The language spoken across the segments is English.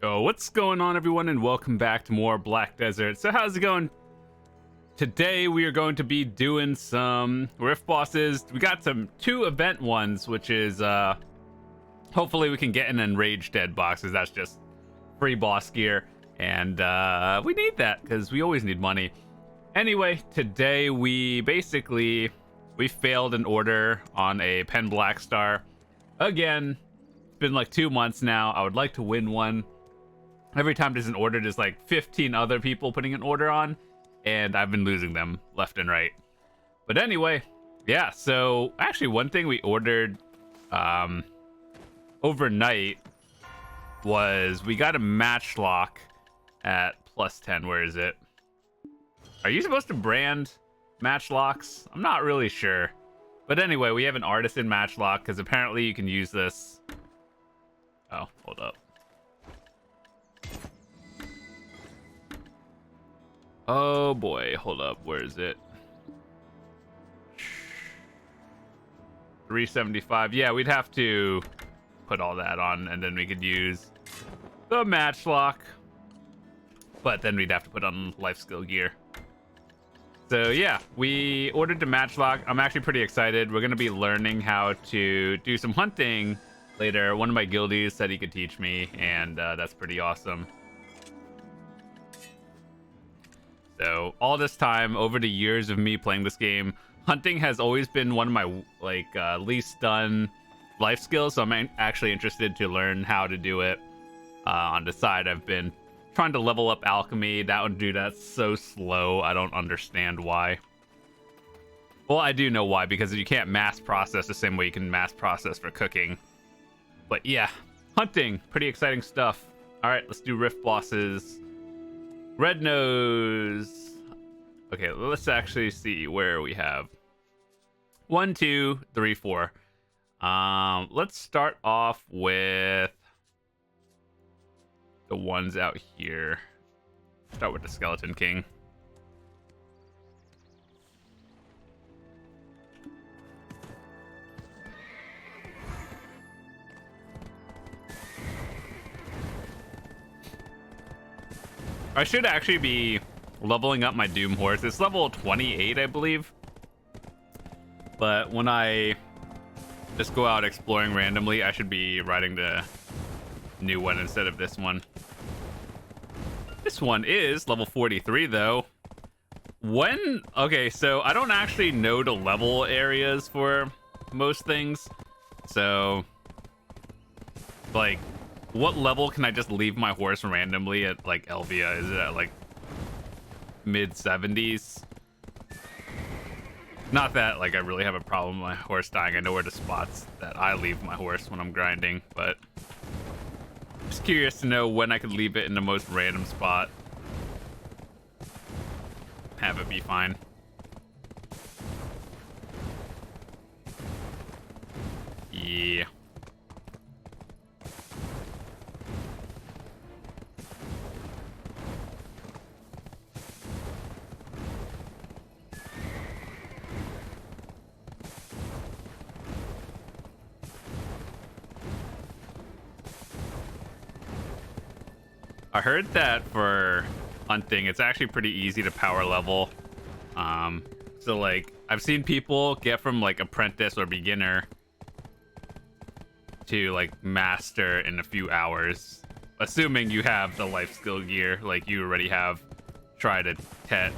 Yo, what's going on, everyone, and welcome back to more Black Desert. So how's it going? Today we are going to be doing some rift bosses. We got two event ones, which is hopefully we can get an enraged dead box, because that's just free boss gear, and we need that because we always need money. Anyway, today we failed an order on a Pen Black Star again. It's been like 2 months now. I would like to win one. Every time there's an order, there's like 15 other people putting an order on, and I've been losing them left and right. But anyway, yeah, so actually one thing we ordered overnight was we got a matchlock at +10. Where is it? Are you supposed to brand matchlocks? I'm not really sure. But anyway, we have an artisan matchlock because apparently you can use this. Oh, hold up. Oh boy, hold up. Where is it? 375. Yeah, we'd have to put all that on, and then we could use the matchlock. But then we'd have to put on life skill gear. So yeah, we ordered the matchlock. I'm actually pretty excited. We're gonna be learning how to do some hunting later. One of my guildies said he could teach me, and that's pretty awesome. So all this time, over the years of me playing this game, hunting has always been one of my least done life skills. So I'm actually interested to learn how to do it. On the side, I've been trying to level up alchemy. That's so slow. I don't understand why. Well, I do know why, because you can't mass process the same way you can mass process for cooking. But yeah, hunting, pretty exciting stuff. All right, let's do rift bosses. Red nose. Okay, let's actually see where we have 1, 2, 3, 4. Let's start off with the ones out here. Start with the Skeleton King. I should actually be leveling up my Doom horse. It's level 28, I believe. But when I just go out exploring randomly, I should be riding the new one instead of this one. This one is level 43, though. Okay, so I don't actually know the level areas for most things. So, like, what level can I just leave my horse randomly at, like, Elvia? Is it at, like, mid-70s? Not that, like, I really have a problem with my horse dying. I know where the spots that I leave my horse when I'm grinding, but just curious to know when I could leave it in the most random spot. Have it be fine. Yeah. I heard that for hunting, it's actually pretty easy to power level. So like I've seen people get from like apprentice or beginner to like master in a few hours, assuming you have the life skill gear, like you already have tried to tet,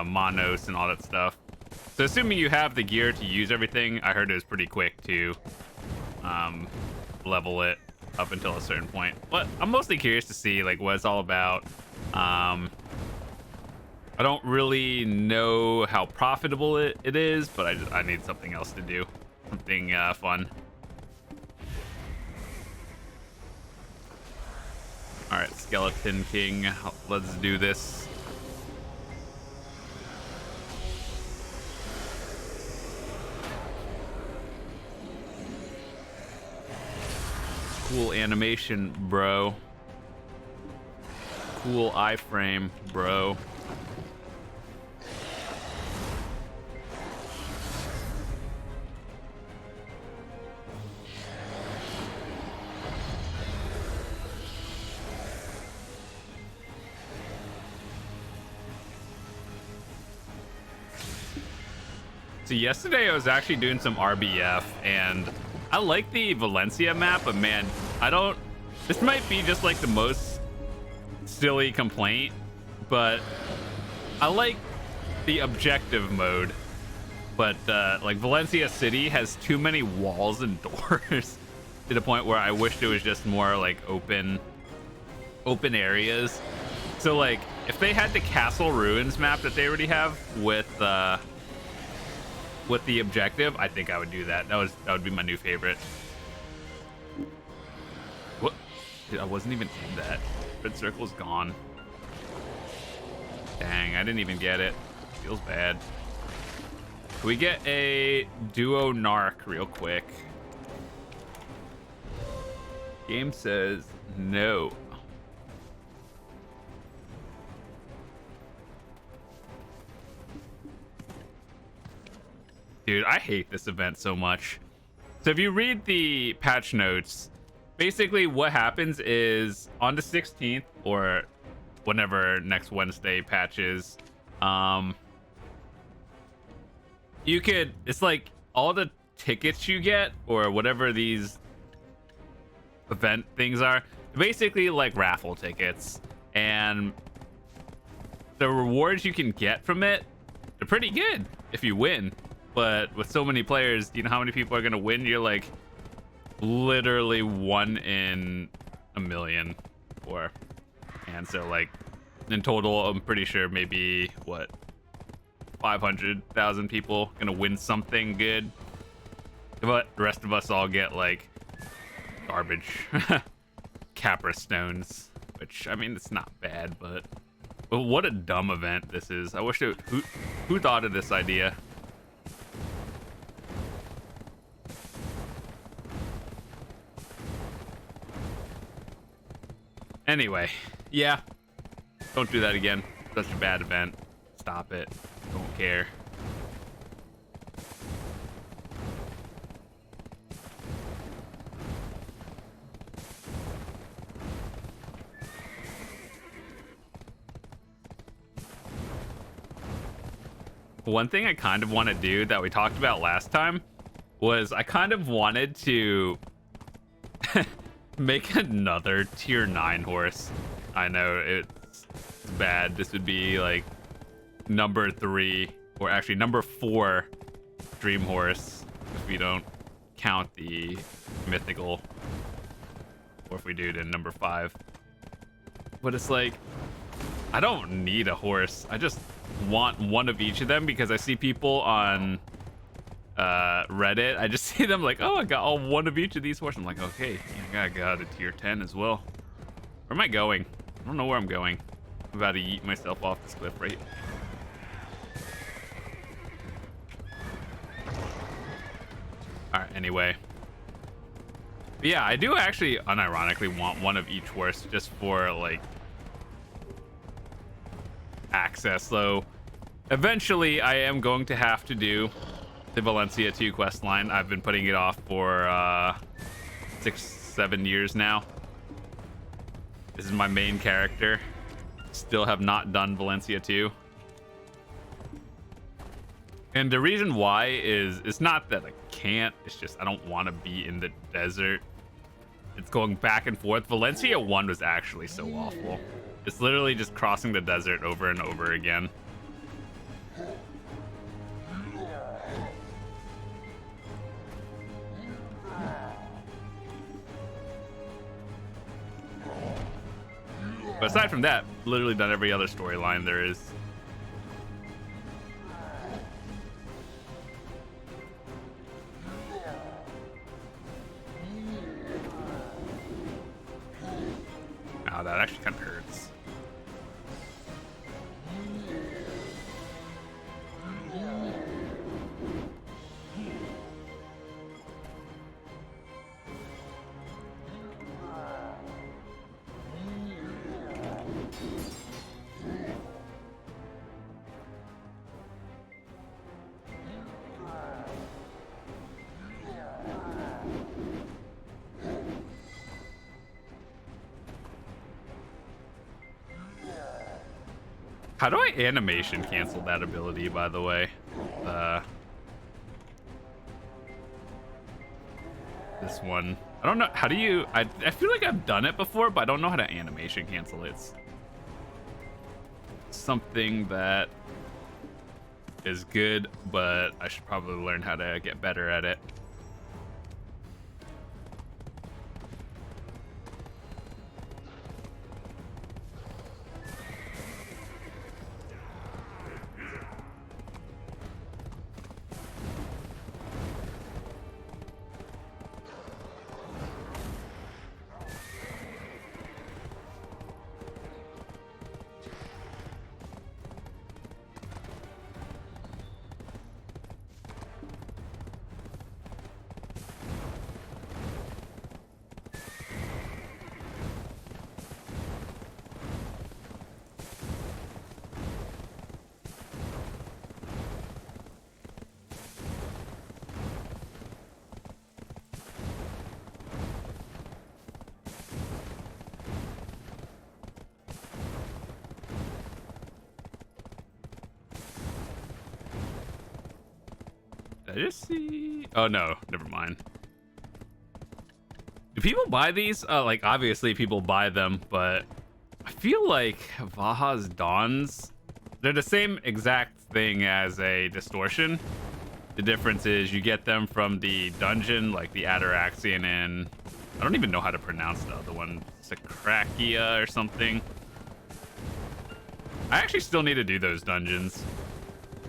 monos and all that stuff. So assuming you have the gear to use everything, I heard it was pretty quick to level it up until a certain point. But I'm mostly curious to see like what it's all about. I don't really know how profitable it is, but I need something else to do, something fun. All right, Skeleton King, let's do this. Cool animation, bro. Cool iframe, bro. So yesterday I was actually doing some RBF, and I like the Valencia map, but man, I don't. This might be just like the most silly complaint, but I like the objective mode. But like Valencia City has too many walls and doors to the point where I wished it was just more like open areas. So like if they had the Castle Ruins map that they already have with the objective, I think I would do that. That would be my new favorite. What? Dude, I wasn't even in that. Red circle's gone. Dang, I didn't even get it. Feels bad. Can we get a duo narc real quick? Game says no. Dude, I hate this event so much. So if you read the patch notes, basically what happens is on the 16th or whenever next Wednesday patches, you could, it's like all the tickets you get or whatever these event things are, basically like raffle tickets, and the rewards you can get from it, they're pretty good if you win. But with so many players, you know how many people are gonna win? You're like literally 1 in a million, and so like in total, I'm pretty sure maybe what 500,000 people gonna win something good, but the rest of us all get like garbage Capra stones, which I mean it's not bad, but what a dumb event this is. I wish it, who thought of this idea? Anyway, yeah, don't do that again. Such a bad event. Stop it. Don't care. One thing I kind of want to do that we talked about last time was I kind of wanted to make another tier 9 horse. I know it's bad. This would be like number 3, or actually number 4 dream horse if we don't count the mythical, or if we do, then number 5. But it's like, I don't need a horse. I just want one of each of them because I see people on Reddit. I just see them like, oh, I got all one of each of these horses. I'm like, okay, I got a tier 10 as well. Where am I going? I don't know where I'm going. I'm about to yeet myself off this cliff right. Alright, anyway. But yeah, I do actually unironically want one of each horse just for like access, though. Eventually I am going to have to do the Valencia 2 quest line. I've been putting it off for 6-7 years now. This is my main character. Still have not done Valencia 2. And the reason why is, it's not that I can't, it's just I don't want to be in the desert. It's going back and forth. Valencia 1 was actually so awful. It's literally just crossing the desert over and over again. But aside from that, literally done every other storyline there is. Oh, that actually kind of hurts. How do I animation cancel that ability, by the way? this one. I don't know. How do you... I feel like I've done it before, but I don't know how to animation cancel it. It's something that is good, but I should probably learn how to get better at it. Did I just see... Oh, no. Never mind. Do people buy these? Like, obviously people buy them, but I feel like Vaha's Dawns, they're the same exact thing as a Distortion. The difference is you get them from the dungeon, like the Ataraxian and... I don't even know how to pronounce the other one. Sakrakia or something. I actually still need to do those dungeons.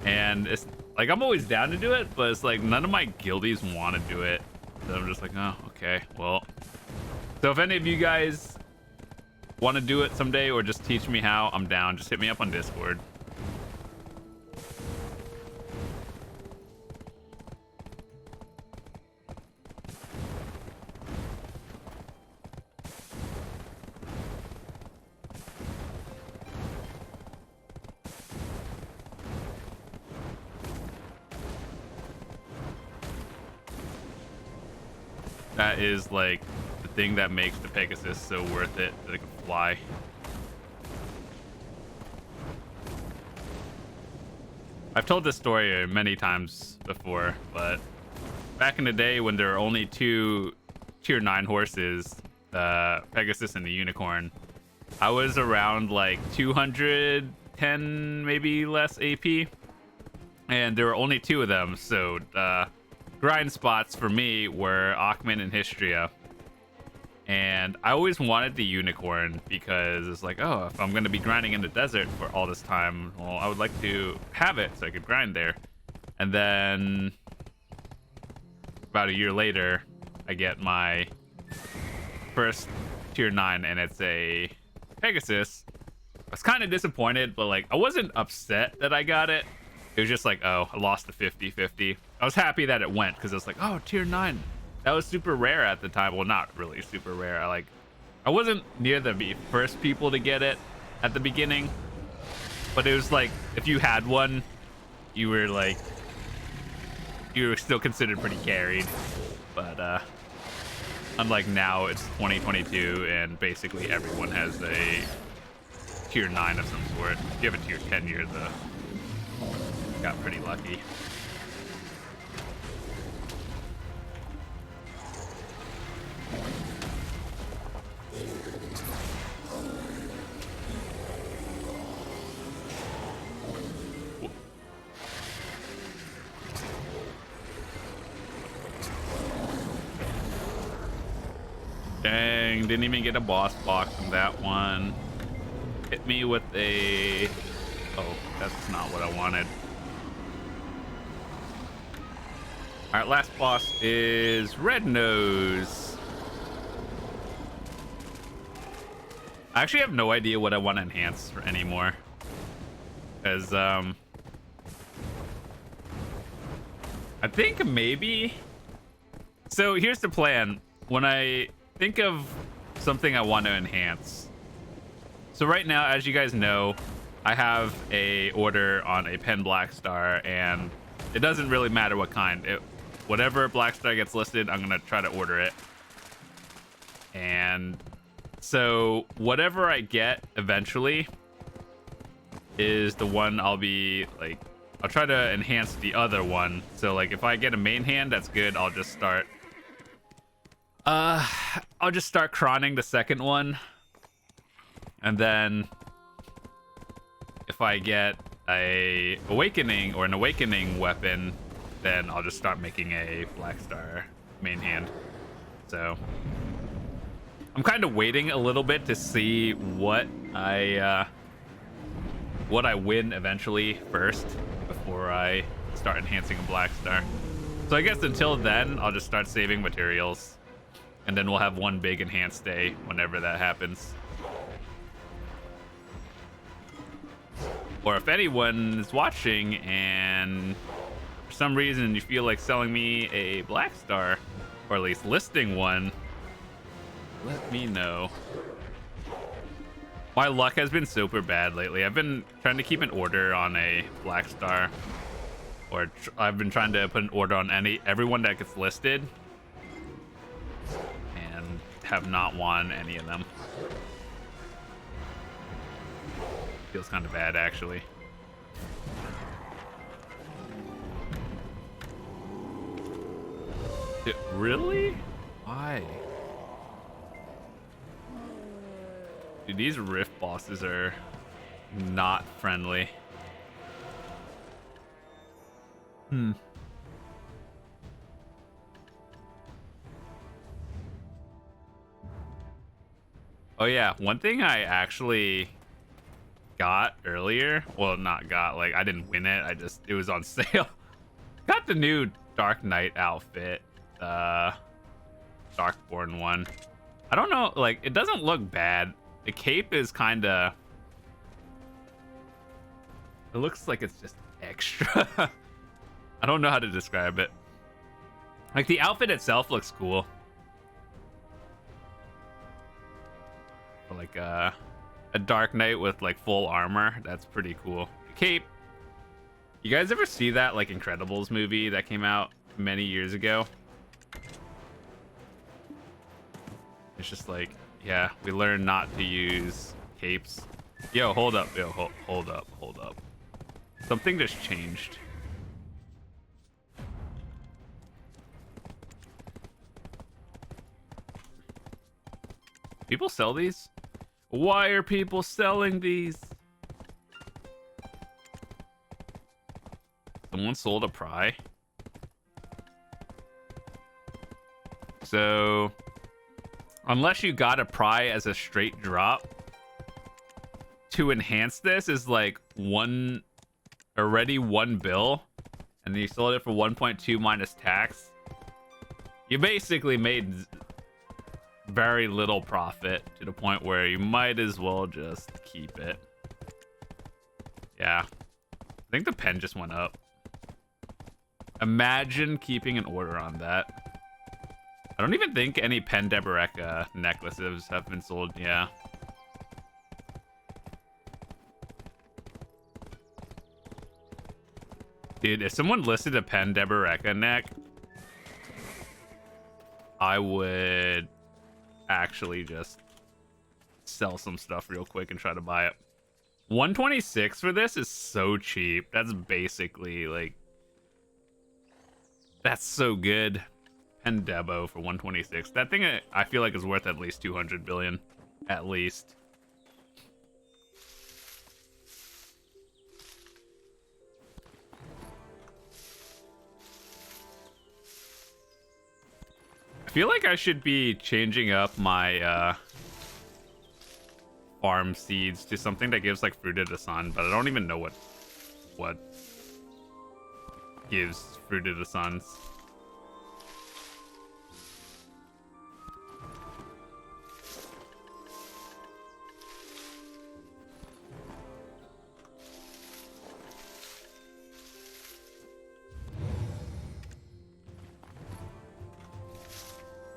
And it's... Like, I'm always down to do it, but it's like none of my guildies want to do it. So I'm just like, oh, okay, well. So if any of you guys want to do it someday or just teach me how, I'm down. Just hit me up on Discord. That is like the thing that makes the Pegasus so worth it, that it can fly. I've told this story many times before, but back in the day when there were only 2 tier 9 horses, the Pegasus and the Unicorn, I was around like 210, maybe less AP, and there were only 2 of them, so grind spots for me were Akhman and Histria. And I always wanted the Unicorn because it's like, oh, if I'm going to be grinding in the desert for all this time, well, I would like to have it so I could grind there. And then about a year later, I get my first tier 9 and it's a Pegasus. I was kind of disappointed, but like I wasn't upset that I got it. It was just like, oh, I lost the 50-50. I was happy that it went because I was like, oh, tier 9. That was super rare at the time. Well, not really super rare. I wasn't near the first people to get it at the beginning. But it was like, if you had one, you were still considered pretty carried. But unlike now, it's 2022 and basically everyone has a tier 9 of some sort. If you have a tier 10, you're got pretty lucky. Dang, didn't even get a boss box from that one. Hit me with a... Oh, that's not what I wanted. Alright, last boss is Red Nose. I actually have no idea what I want to enhance for anymore. Because, I think maybe... So here's the plan. When I think of something I want to enhance. So right now, as you guys know, I have a order on a Pen Black Star, and it doesn't really matter what kind. Whatever Black Star gets listed, I'm gonna try to order it. And so whatever I get eventually is the one I'll be like, I'll try to enhance the other one. So like if I get a main hand, that's good. I'll just start Uh, I'll just start crawling the second one, and then if I get a awakening or an awakening weapon, then I'll just start making a Black Star main hand. So I'm kind of waiting a little bit to see what I win eventually first before I start enhancing a Black Star. So I guess until then, I'll just start saving materials, and then we'll have one big enhanced day whenever that happens. Or if anyone is watching and for some reason you feel like selling me a Black Star, or at least listing one, let me know. My luck has been super bad lately. I've been trying to keep an order on a Black Star, or I've been trying to put an order on everyone that gets listed, and have not won any of them. Feels kind of bad, actually. Really? Why? Dude, these rift bosses are not friendly. Oh yeah, one thing I actually got earlier, well, not got, like I didn't win it, it was on sale. Got the new Dark Knight outfit, Darkborn one. I don't know, like it doesn't look bad. The cape is kind of, it looks like it's just extra. I don't know how to describe it. Like the outfit itself looks cool, but like a Dark Knight with like full armor, that's pretty cool. The cape, you guys ever see that like Incredibles movie that came out many years ago? It's just like, yeah, we learned not to use capes. Yo, hold up. Yo, hold up. Something just changed. People sell these? Why are people selling these? Someone sold a pry. So unless you got a pry as a straight drop, to enhance this is like one bill, and you sold it for 1.2 minus tax. You basically made very little profit, to the point where you might as well just keep it. Yeah, I think the pen just went up. Imagine keeping an order on that. I don't even think any Pen Deboreka necklaces have been sold. Yeah. Dude, if someone listed a Pen Deboreka neck, I would actually just sell some stuff real quick and try to buy it. 126 for this is so cheap. That's basically like, that's so good. Pen Debo for 126. That thing I feel like is worth at least 200 billion, at least. I feel like I should be changing up my farm seeds to something that gives like Fruit of the Sun, but I don't even know what gives Fruit of the Suns.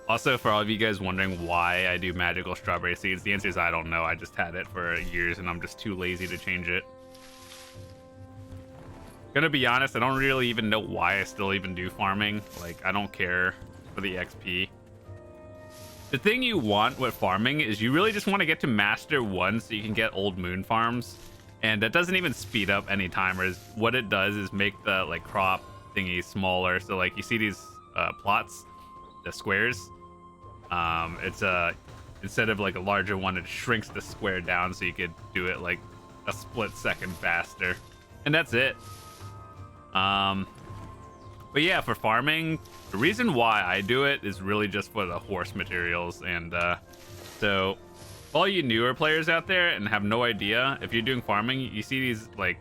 Also, for all of you guys wondering why I do magical strawberry seeds, the answer is I don't know. I just had it for years and I'm just too lazy to change it. Gonna be honest, I don't really even know why I still even do farming. Like, I don't care for the XP. The thing you want with farming is you really just want to get to Master 1 so you can get old moon farms. And that doesn't even speed up any timers. What it does is make the like crop thingy smaller. So like you see these plots, the squares, It's a instead of like a larger one, it shrinks the square down so you could do it like a split second faster, and that's it. But yeah, for farming, the reason why I do it is really just for the horse materials. And so all you newer players out there and have no idea, if you're doing farming, you see these like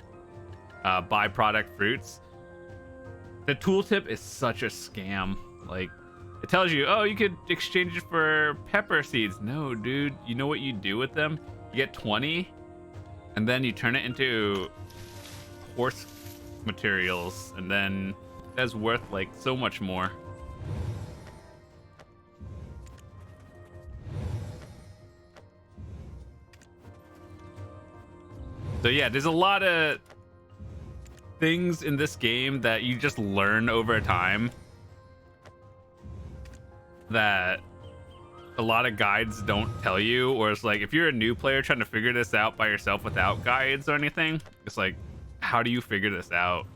byproduct fruits. The tooltip is such a scam. Like, it tells you, oh, you could exchange it for pepper seeds. No, dude, you know what you do with them? You get 20 and then you turn it into horse materials, and then that's worth like so much more. So yeah, there's a lot of things in this game that you just learn over time that a lot of guides don't tell you, or it's like if you're a new player trying to figure this out by yourself without guides or anything, it's like, how do you figure this out?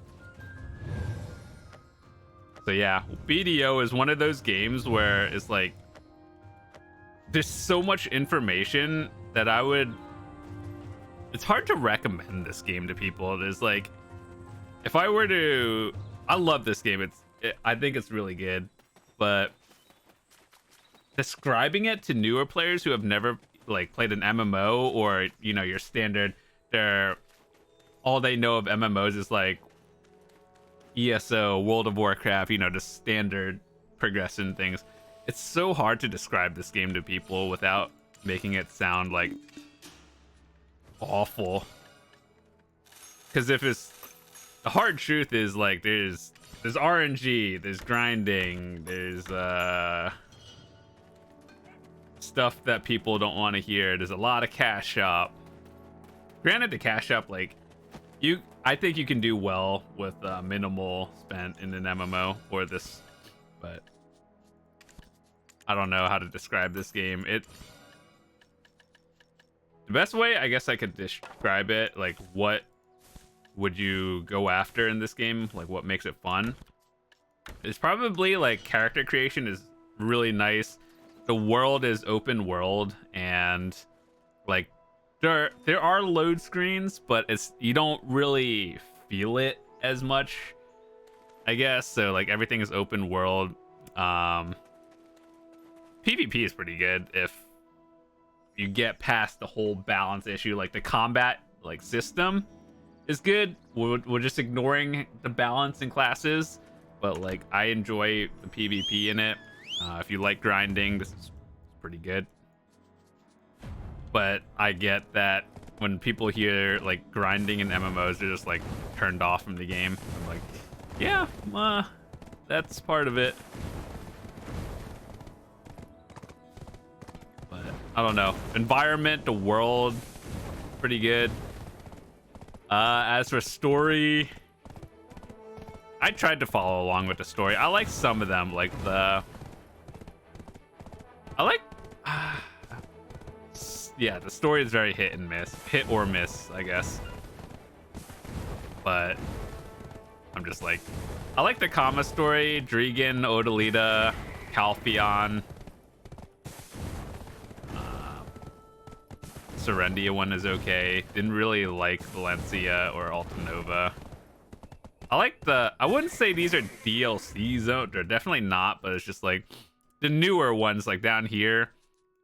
So yeah, BDO is one of those games where it's like there's so much information that it's hard to recommend this game to people. There's like, if I were to, I love this game. I think it's really good, but describing it to newer players who have never like played an MMO, or you know, your standard, all they know of MMOs is like ESO, World of Warcraft, you know, the standard progression things. It's so hard to describe this game to people without making it sound like awful. Because if it's, the hard truth is like there's RNG, there's grinding, there's stuff that people don't want to hear. There's a lot of cash shop. Granted, the cash shop, like, I think you can do well with minimal spent in an MMO or this, but I don't know how to describe this game. The best way I guess I could describe it, like, what would you go after in this game, like what makes it fun, is probably like character creation is really nice. The world is open world, and like there are load screens, but you don't really feel it as much, I guess. So like everything is open world. PvP is pretty good if you get past the whole balance issue. Like the combat like system is good. We're just ignoring the balance in classes, but like I enjoy the PvP in it. If you like grinding, this is pretty good. But I get that when people hear like grinding in MMOs, they're just like turned off from the game. I'm like, yeah, that's part of it. But I don't know. Environment, the world, pretty good. As for story, I tried to follow along with the story. I like some of them, like yeah, the story is very hit or miss, I guess. But I'm just like, I like the Kama story, Drigan, Odalita, Calpheon. Serendia one is okay. Didn't really like Valencia or Altanova. I wouldn't say these are DLCs though. They're definitely not, but it's just like the newer ones, like down here.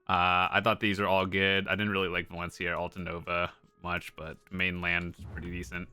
I thought these are all good. I didn't really like Valencia or Altanova much, but mainland's pretty decent.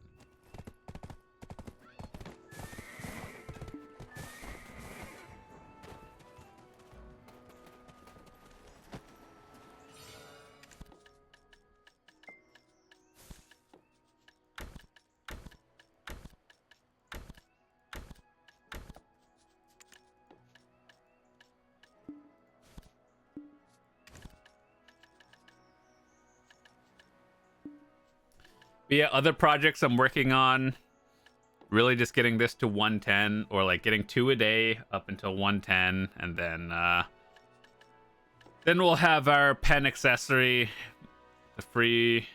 But yeah, other projects I'm working on, really just getting this to 110, or like getting 2 a day up until 110, and then we'll have our pen accessory, the free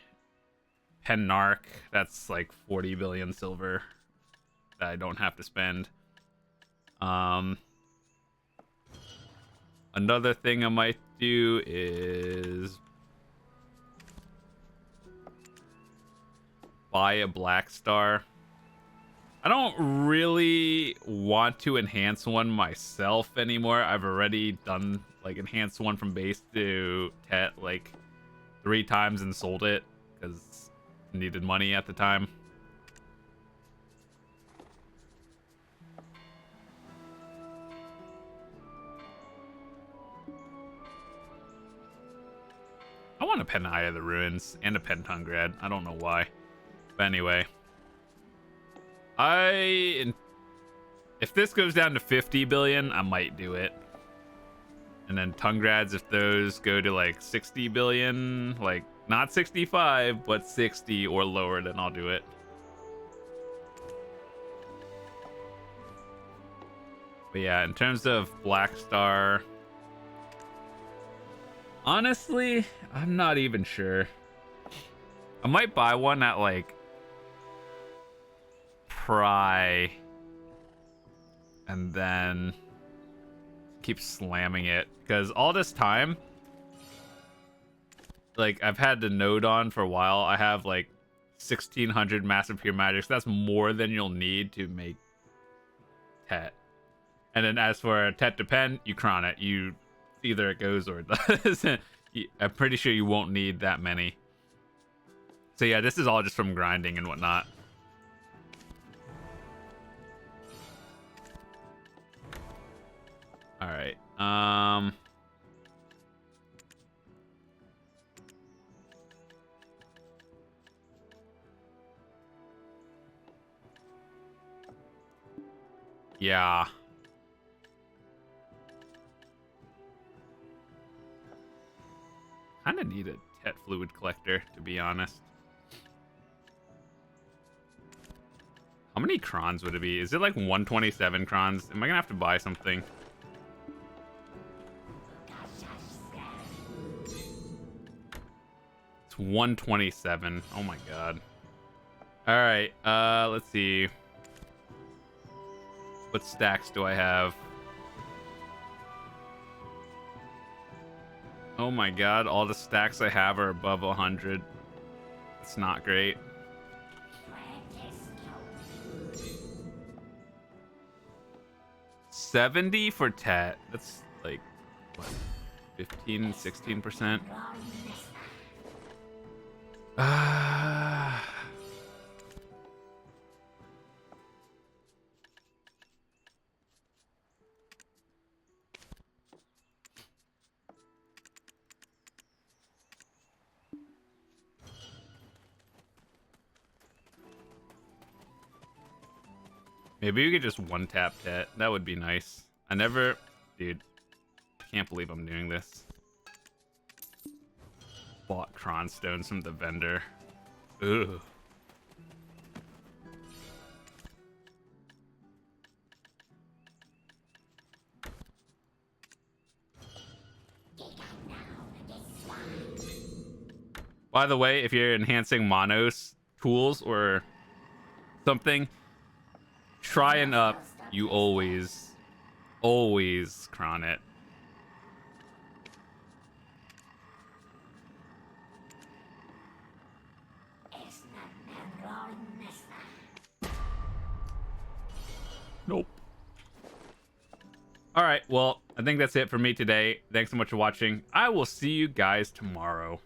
pen narc. That's like 40 billion silver that I don't have to spend. Another thing I might do is buy a black star. I don't really want to enhance one myself anymore. I've already done like enhanced one from base to Tet like 3 times and sold it because needed money at the time. I want a pen Eye of the Ruins and a pen Tungrad. I don't know why. But anyway. If this goes down to 50 billion, I might do it. And then Tungrads, if those go to like 60 billion, like not 65, but 60 or lower, then I'll do it. But yeah, in terms of Black Star, honestly, I'm not even sure. I might buy one at like Pry and then keep slamming it, because all this time, like, I've had the node on for a while. I have like 1600 massive pure magics. That's more than you'll need to make Tet. And then as for Tet to pen, you cron it. Either it goes or it doesn't. I'm pretty sure you won't need that many. So yeah, this is all just from grinding and whatnot. All right. Yeah. Kind of need a Tet fluid collector, to be honest. How many crons would it be? Is it like 127 crons? Am I gonna have to buy something? It's 127. Oh my god. All right. Let's see. What stacks do I have? Oh my god, all the stacks I have are above 100. It's not great. $70 for Tet. That's like, what, 15, 16%? Maybe we could just one-tap Tet. That would be nice. Dude, I can't believe I'm doing this. Bought Cron Stones from the vendor. Ugh. By the way, if you're enhancing Monos tools or something, try and up, you always cron it. Nope. All right, well, I think that's it for me today. Thanks so much for watching. I will see you guys tomorrow.